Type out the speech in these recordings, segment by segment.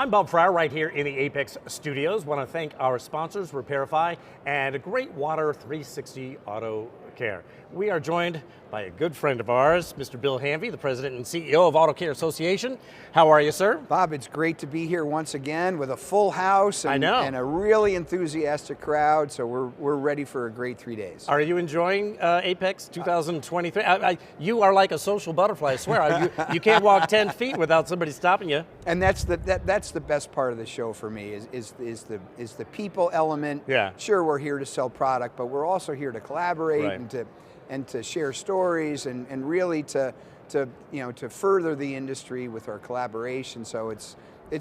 I'm Bob Fryer right here in the AAPEX studios. Want to thank our sponsors, Repairify and Great Water 360 Auto Care. We are joined by a good friend of ours, Mr. Bill Hanvey, the President and CEO of Auto Care Association. How are you, sir? Bob, it's great to be here once again with a full house and, I know. and a really enthusiastic crowd, so we're ready for a great 3 days. Are you enjoying AAPEX 2023? You are like a social butterfly, I swear. You can't walk 10 feet without somebody stopping you. And that's the best part of the show for me is the people element. Yeah. Sure, we're here to sell product, but we're also here to collaborate Right. and to share stories and really to further the industry with our collaboration. So it's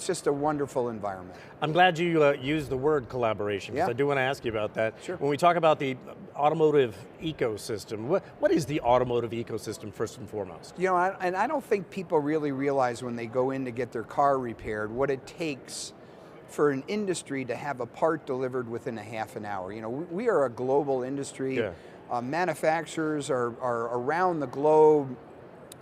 just a wonderful environment. I'm glad you used the word collaboration, because Yeah. I do want to ask you about that. Sure. When we talk about the automotive ecosystem, what is the automotive ecosystem first and foremost? You know, and I don't think people really realize when they go in to get their car repaired what it takes for an industry to have a part delivered within a half an hour. You know, we are a global industry. Yeah. Manufacturers are around the globe.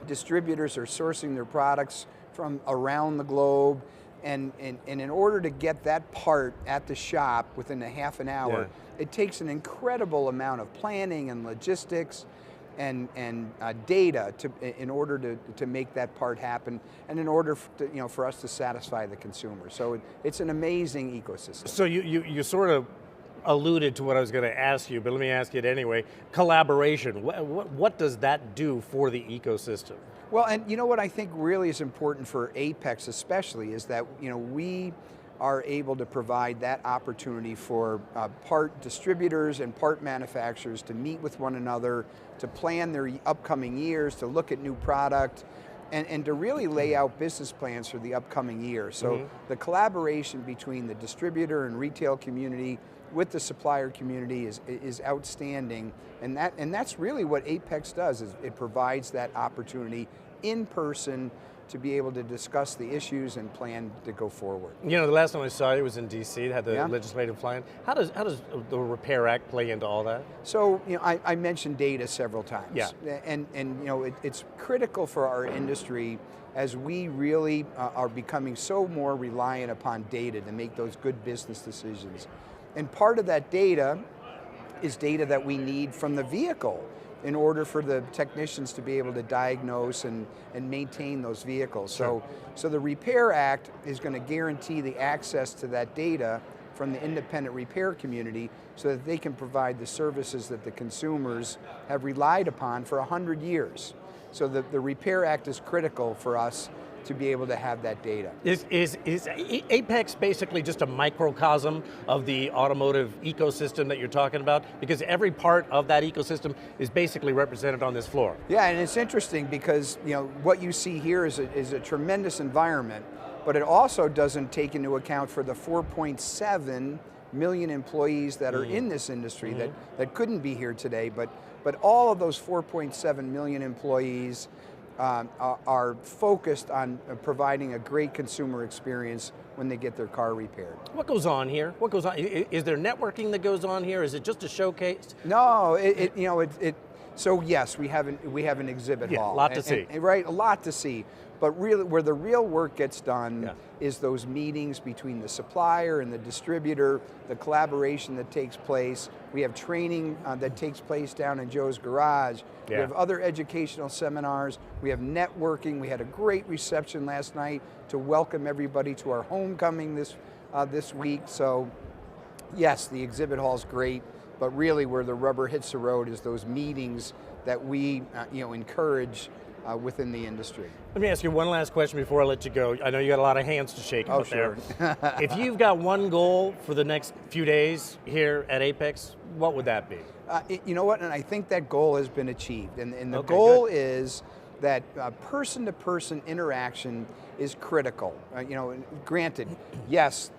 Distributors are sourcing their products from around the globe. And in order to get that part at the shop within a half an hour, Yeah. it takes an incredible amount of planning and logistics and data in order to make that part happen, and in order for us to satisfy the consumer. So it's an amazing ecosystem. So you sort of alluded to what I was going to ask you, but let me ask it anyway. Collaboration, what does that do for the ecosystem? Well, and you know what I think really is important for AAPEX especially is that we are able to provide that opportunity for part distributors and part manufacturers to meet with one another, to plan their upcoming years, to look at new product, and to really lay out business plans for the upcoming year. So the collaboration between the distributor and retail community with the supplier community is outstanding, and that's really what AAPEX does, is it provides that opportunity in person to be able to discuss the issues and plan to go forward. You know, the last time I saw you was in DC, had the Yeah. legislative fly-in. How does the Repair Act play into all that? So, I mentioned data several times. Yeah. And it's critical for our industry as we really are becoming so more reliant upon data to make those good business decisions. And part of that data is data that we need from the vehicle in order for the technicians to be able to diagnose and maintain those vehicles. Sure. So the Repair Act is going to guarantee the access to that data from the independent repair community so that they can provide the services that the consumers have relied upon for 100 years. So the Repair Act is critical for us to be able to have that data. Is AAPEX basically just a microcosm of the automotive ecosystem that you're talking about? Because every part of that ecosystem is basically represented on this floor. Yeah, and it's interesting because what you see here is a tremendous environment, but it also doesn't take into account for the 4.7 million employees that are in this industry that couldn't be here today, but all of those 4.7 million employees are focused on providing a great consumer experience when they get their car repaired. What goes on here? What goes on? Is there networking that goes on here? Is it just a showcase? No, so yes, we have an exhibit hall. A lot to see. Right, a lot to see. But really, where the real work gets done Yeah. is those meetings between the supplier and the distributor, the collaboration that takes place. We have training that takes place down in Joe's garage. Yeah. We have other educational seminars. We have networking. We had a great reception last night to welcome everybody to our homecoming this week. So yes, the exhibit hall's great, but really where the rubber hits the road is those meetings that we encourage within the industry. Let me ask you one last question before I let you go. I know you got a lot of hands to shake out sure. there. If you've got one goal for the next few days here at AAPEX, what would that be? You know what, and I think that goal has been achieved. And the Okay, goal good. is that person-to-person interaction is critical. Granted, yes,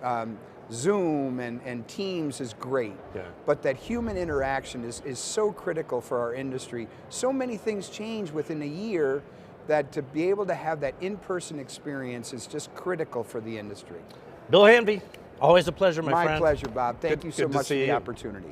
Zoom and Teams is great, but that human interaction is so critical for our industry. So many things change within a year that to be able to have that in-person experience is just critical for the industry. Bill Hanvey, always a pleasure, my friend. My pleasure, Bob. Thank you so good to much for see the you. opportunity.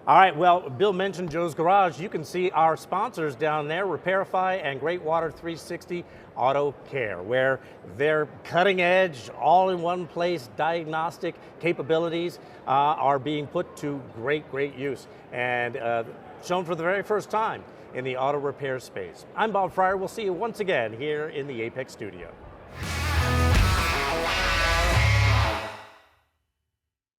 All right, well, Bill mentioned Joe's Garage. You can see our sponsors down there, Repairify and Great Water 360 Auto Care, where their cutting edge, all in one place diagnostic capabilities are being put to great use and shown for the very first time in the auto repair space. I'm Bob Fryer. We'll see you once again here in the AAPEX studio.